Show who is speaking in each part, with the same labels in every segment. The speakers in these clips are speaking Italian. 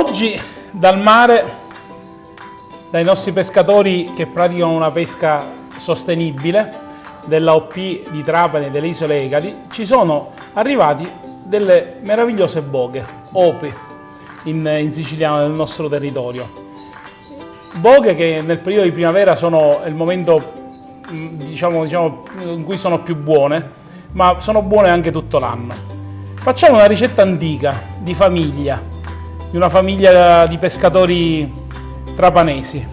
Speaker 1: Oggi dal mare, dai nostri pescatori che praticano una pesca sostenibile dell'AOP di Trapani e delle Isole Egadi, ci sono arrivati delle meravigliose boghe, opi in siciliano nel nostro territorio. Boghe che nel periodo di primavera sono il momento diciamo in cui sono più buone, ma sono buone anche tutto l'anno. Facciamo una ricetta antica di famiglia, di una famiglia di pescatori trapanesi.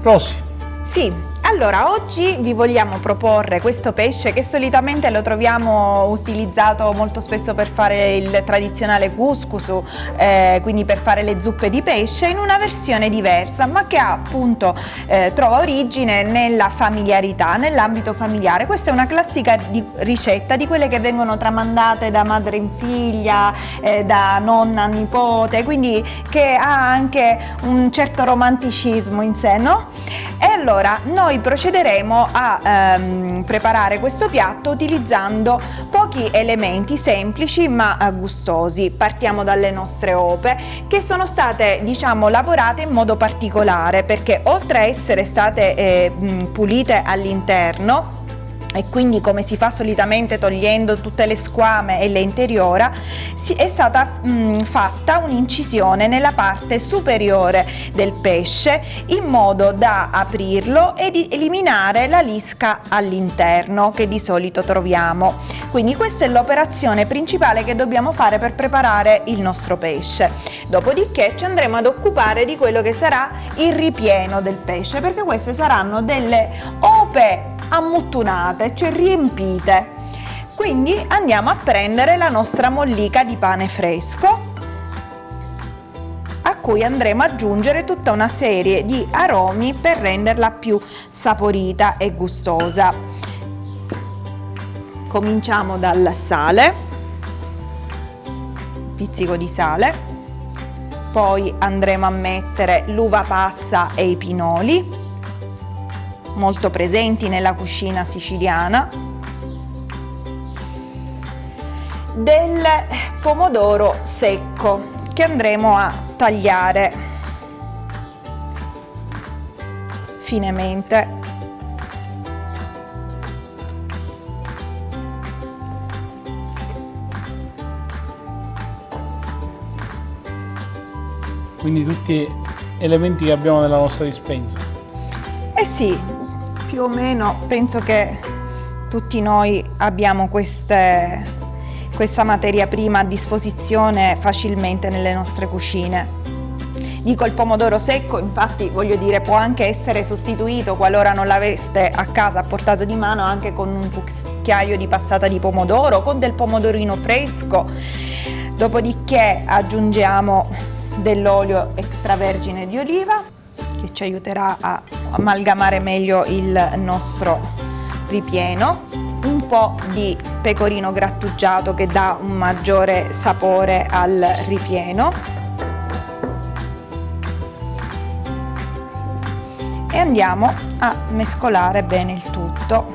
Speaker 1: Rosi.
Speaker 2: Sì, allora oggi vi vogliamo proporre questo pesce che solitamente lo troviamo utilizzato molto spesso per fare il tradizionale couscous, quindi per fare le zuppe di pesce, in una versione diversa, ma che appunto trova origine nella familiarità, nell'ambito familiare. Questa è una classica ricetta di quelle che vengono tramandate da madre in figlia, da nonna a nipote, quindi che ha anche un certo romanticismo in sé, no? E allora noi procederemo a preparare questo piatto utilizzando pochi elementi semplici ma gustosi. Partiamo dalle nostre ope, che sono state, diciamo, lavorate in modo particolare, perché oltre a essere state pulite all'interno, e quindi come si fa solitamente togliendo tutte le squame e le interiora, è stata fatta un'incisione nella parte superiore del pesce in modo da aprirlo ed eliminare la lisca all'interno che di solito troviamo. Quindi questa è l'operazione principale che dobbiamo fare per preparare il nostro pesce. Dopodiché ci andremo ad occupare di quello che sarà il ripieno del pesce, perché queste saranno delle ope ammuttunate, cioè riempite. Quindi andiamo a prendere la nostra mollica di pane fresco, a cui andremo ad aggiungere tutta una serie di aromi per renderla più saporita e gustosa. Cominciamo dal sale, un pizzico di sale, poi andremo a mettere l'uva passa e i pinoli, molto presenti nella cucina siciliana, del pomodoro secco che andremo a tagliare finemente.
Speaker 1: Quindi tutti elementi che abbiamo nella nostra dispensa.
Speaker 2: Eh sì, più o meno penso che tutti noi abbiamo questa materia prima a disposizione facilmente nelle nostre cucine. Dico il pomodoro secco, infatti voglio dire, può anche essere sostituito, qualora non l'aveste a casa a portata di mano, anche con un cucchiaio di passata di pomodoro, con del pomodorino fresco. Dopodiché aggiungiamo dell'olio extravergine di oliva, che ci aiuterà a amalgamare meglio il nostro ripieno, un po' di pecorino grattugiato che dà un maggiore sapore al ripieno, e andiamo a mescolare bene il tutto.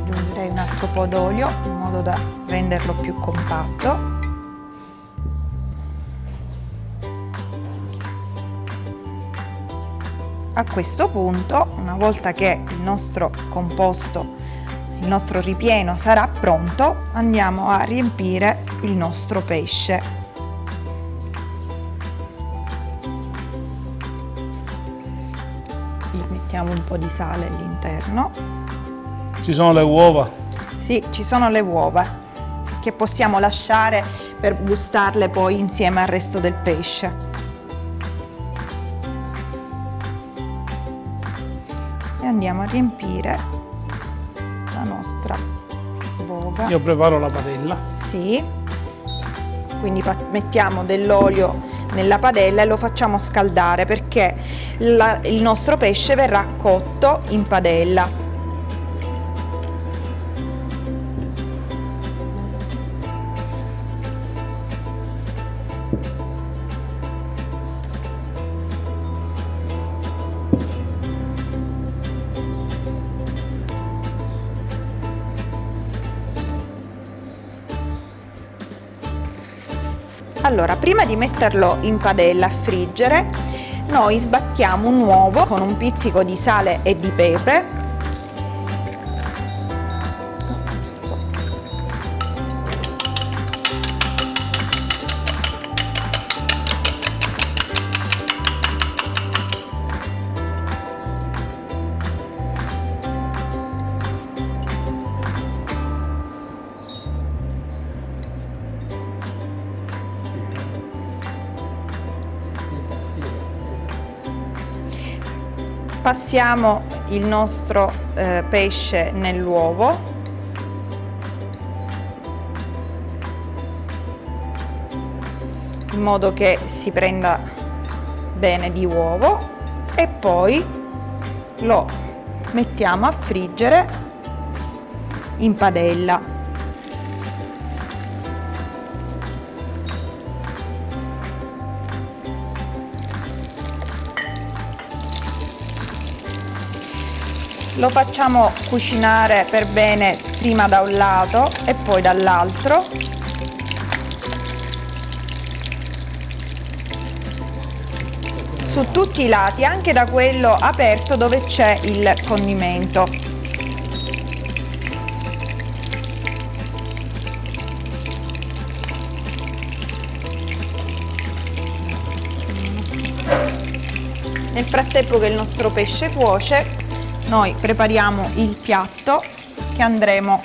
Speaker 2: Aggiungerei un altro po' d'olio in modo da renderlo più compatto. A questo punto, una volta che il nostro composto, il nostro ripieno sarà pronto, andiamo a riempire il nostro pesce. Gli mettiamo un po' di sale all'interno.
Speaker 1: Ci sono le uova?
Speaker 2: Sì, ci sono le uova, che possiamo lasciare per gustarle poi insieme al resto del pesce. E andiamo a riempire la nostra boga.
Speaker 1: Io preparo la padella.
Speaker 2: Sì, quindi mettiamo dell'olio nella padella e lo facciamo scaldare, perché il nostro pesce verrà cotto in padella. Allora, prima di metterlo in padella a friggere, noi sbattiamo un uovo con un pizzico di sale e di pepe. Passiamo il nostro pesce nell'uovo, in modo che si prenda bene di uovo, e poi lo mettiamo a friggere in padella. Lo facciamo cucinare per bene prima da un lato e poi dall'altro. Su tutti i lati, anche da quello aperto dove c'è il condimento. Nel frattempo che il nostro pesce cuoce, noi prepariamo il piatto che andremo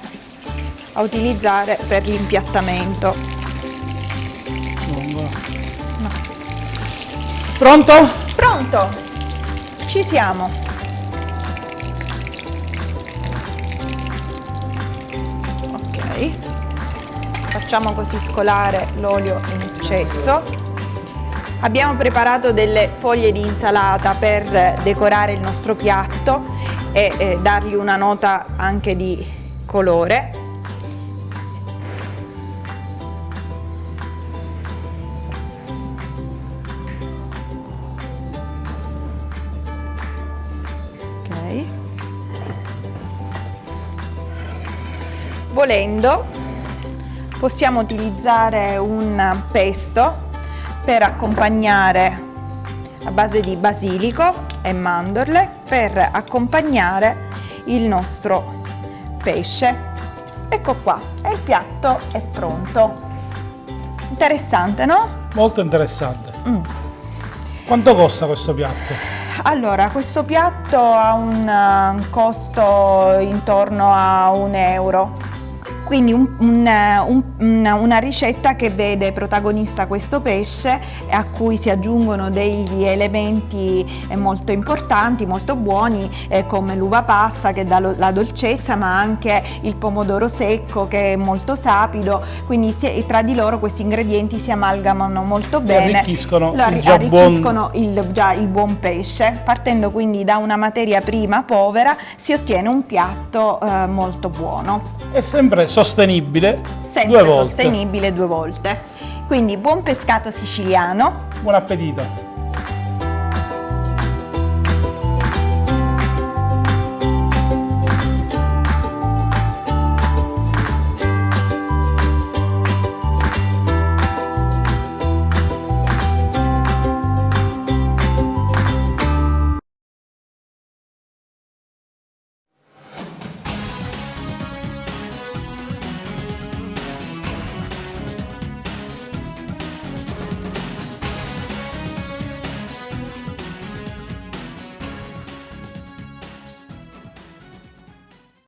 Speaker 2: a utilizzare per l'impiattamento.
Speaker 1: No. Pronto?
Speaker 2: Pronto! Ci siamo! Ok, facciamo così scolare l'olio in eccesso. Abbiamo preparato delle foglie di insalata per decorare il nostro piatto e dargli una nota anche di colore. Ok. Volendo, possiamo utilizzare un pesto per accompagnare, a base di basilico e mandorle, per accompagnare il nostro pesce. Ecco qua, e il piatto è pronto. Interessante, no?
Speaker 1: Molto interessante. Quanto costa questo piatto?
Speaker 2: Allora, questo piatto ha un costo intorno a €1. Quindi una ricetta che vede protagonista questo pesce, a cui si aggiungono degli elementi molto importanti, molto buoni, come l'uva passa che dà la dolcezza, ma anche il pomodoro secco che è molto sapido. Quindi tra di loro questi ingredienti si amalgamano molto bene,
Speaker 1: arricchiscono
Speaker 2: il buon pesce. Partendo quindi da una materia prima povera, si ottiene un piatto molto buono.
Speaker 1: È sempre sostenibile,
Speaker 2: Sempre sostenibile 2 volte. Quindi buon pescato siciliano.
Speaker 1: Buon appetito!